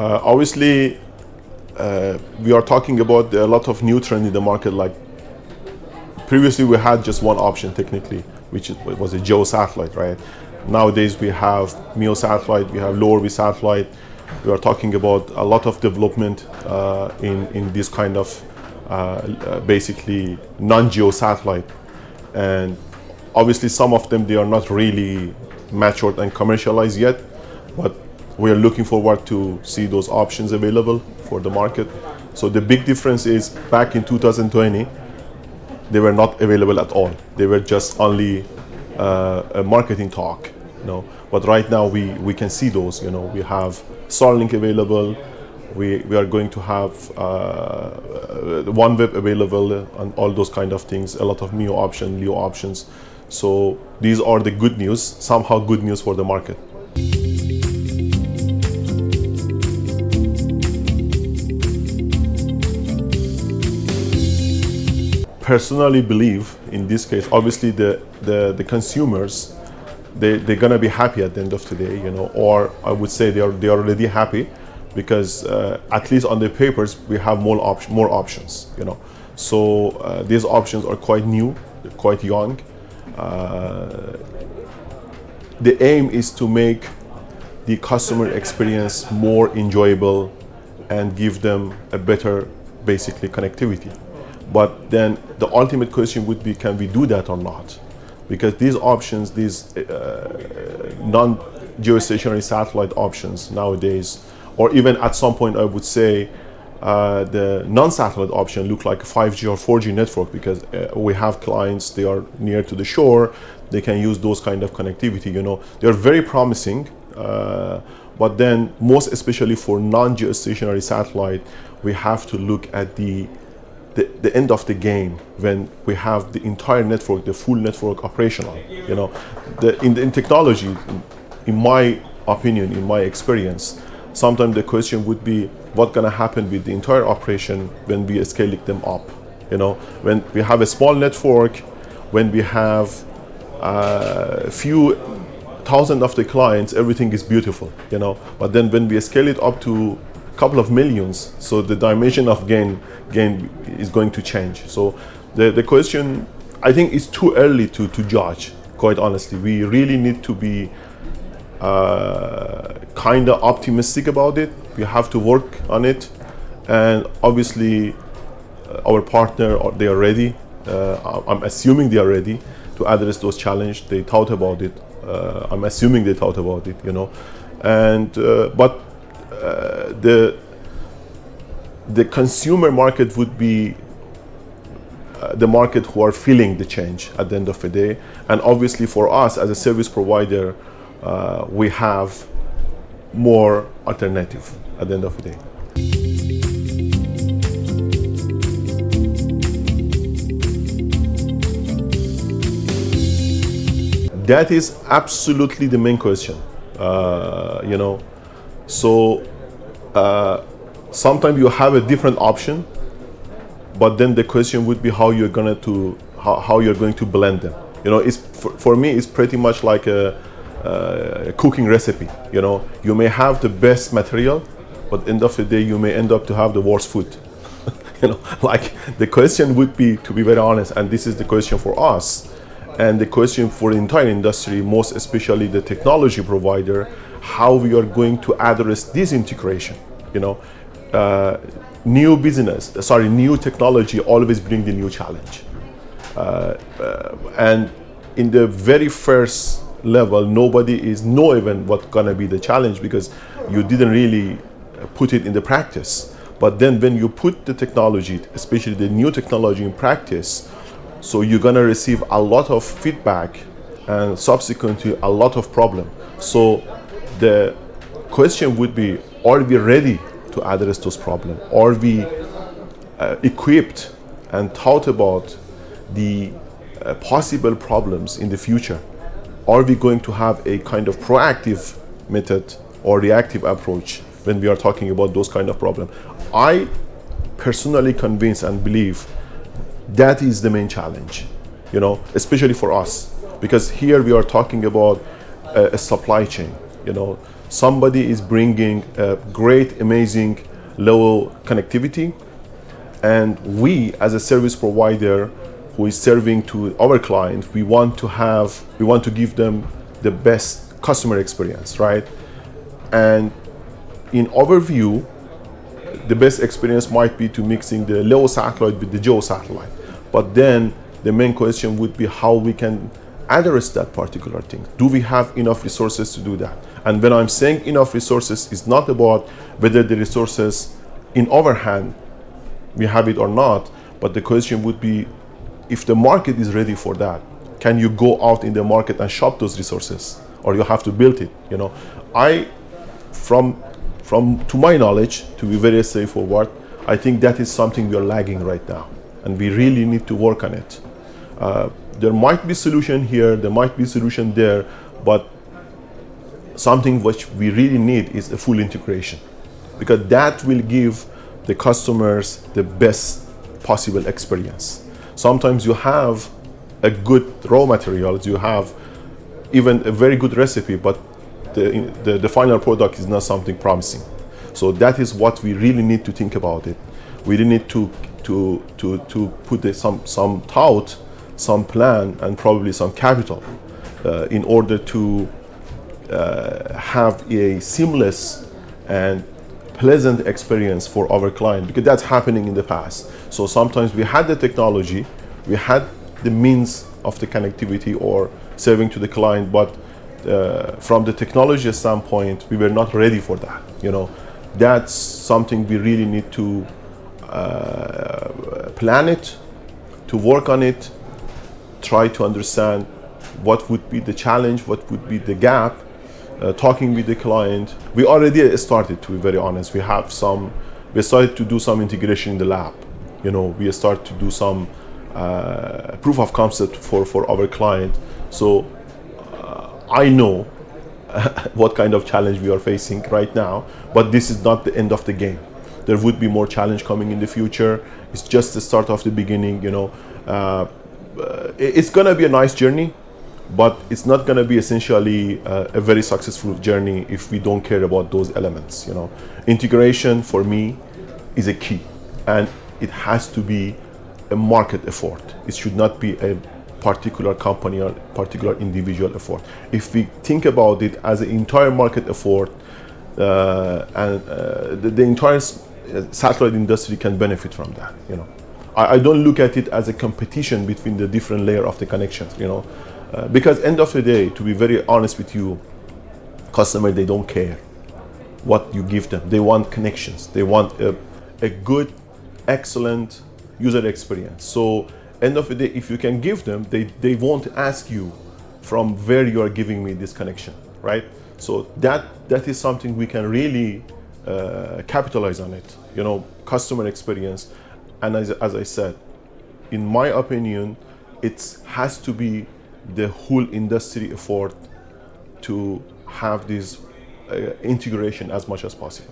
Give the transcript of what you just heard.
Obviously, we are talking about a lot of new trend in the market. Like previously, we had just one option technically, which was a geo satellite, right? Nowadays, we have MEO satellite, we have low orbit satellite. We are talking about a lot of development in this kind of basically non-geo satellite, and obviously some of them they are not really matured and commercialized yet, but we are looking forward to see those options available for the market. So the big difference is back in 2020, they were not available at all. They were just only a marketing talk, you know. But right now we can see those. You know, we have Starlink available. We are going to have OneWeb available and all those kind of things. A lot of MEO options, LEO options. So these are the good news. Somehow good news for the market. Personally believe in this case, obviously the consumers, they're gonna be happy at the end of the day, you know, or I would say they are already happy because at least on the papers we have more options, you know. So these options are quite new, quite young. The aim is to make the customer experience more enjoyable and give them a better, basically, connectivity. But then the ultimate question would be, can we do that or not? Because these options, these non-geostationary satellite options nowadays, or even at some point I would say the non-satellite option look like a 5G or 4G network, because we have clients, they are near to the shore, they can use those kind of connectivity, you know. They're very promising, but then most especially for non-geostationary satellite, we have to look at the end of the game when we have the entire network, the full network operational. You know, in technology, in my opinion, in my experience, sometimes the question would be, what's gonna happen with the entire operation when we scale them up? You know, when we have a small network, when we have a few thousand of the clients, everything is beautiful, you know. But then when we scale it up to couple of millions, so the dimension of gain is going to change. So the question, I think it's too early to judge, quite honestly. We really need to be kind of optimistic about it. We have to work on it, and obviously our partner, they are ready. I'm assuming they are ready to address those challenges. They thought about it. I'm assuming they thought about it, you know. And but the consumer market would be the market who are feeling the change at the end of the day. And obviously for us as a service provider, we have more alternative at the end of the day. That is absolutely the main question, you know. So sometimes you have a different option, but then the question would be how you're going to blend them. You know, it's for me it's pretty much like a cooking recipe. You know, you may have the best material, but at the end of the day you may end up to have the worst food. You know, like the question would be, to be very honest, and this is the question for us and the question for the entire industry, most especially the technology provider, how we are going to address this integration. You know, new technology always bring the new challenge. And in the very first level, nobody know even what's gonna be the challenge, because you didn't really put it in the practice. But then when you put the technology, especially the new technology, in practice, so you're gonna receive a lot of feedback and subsequently a lot of problem. So the question would be, are we ready to address those problems? Are we equipped and thought about the possible problems in the future? Are we going to have a kind of proactive method or reactive approach when we are talking about those kind of problems? I personally convinced and believe that is the main challenge, you know, especially for us, because here we are talking about a supply chain, you know. somebody is bringing a great, amazing level connectivity, and we as a service provider who is serving to our client, we want to give them the best customer experience, right? And in overview, the best experience might be to mixing the low satellite with the geo satellite. But then the main question would be how we can address that particular thing. Do we have enough resources to do that? And when I'm saying enough resources, it's not about whether the resources in our hand, we have it or not, but the question would be, if the market is ready for that, can you go out in the market and shop those resources, or you have to build it? You know, to my knowledge, to be very straightforward, I think that is something we are lagging right now, and we really need to work on it. There might be solution here, there might be solution there, but something which we really need is a full integration, because that will give the customers the best possible experience. Sometimes you have a good raw materials, you have even a very good recipe, but the final product is not something promising. So that is what we really need to think about it. We really need to put some thought, some plan, and probably some capital in order to have a seamless and pleasant experience for our client, because that's happening in the past. So sometimes we had the technology, we had the means of the connectivity or serving to the client, but from the technology standpoint, we were not ready for that. You know, that's something we really need to plan it, to work on it, try to understand what would be the challenge, what would be the gap. Talking with the client, we already started, to be very honest. We started to do some integration in the lab. You know, we started to do some proof of concept for our client. So I know what kind of challenge we are facing right now, but this is not the end of the game. There would be more challenge coming in the future. It's just the start of the beginning. You know, it's gonna be a nice journey, but it's not going to be essentially a very successful journey if we don't care about those elements. You know, integration for me is a key, and it has to be a market effort. It should not be a particular company or particular individual effort. If we think about it as an entire market effort, and the entire satellite industry can benefit from that. You know, I don't look at it as a competition between the different layer of the connections. You know. Because end of the day, to be very honest with you, customer, they don't care what you give them. They want connections. They want a good, excellent user experience. So end of the day, if you can give them, they won't ask you from where you are giving me this connection, right? So that is something we can really capitalize on it. You know, customer experience. And as I said, in my opinion, it has to be the whole industry effort to have this integration as much as possible.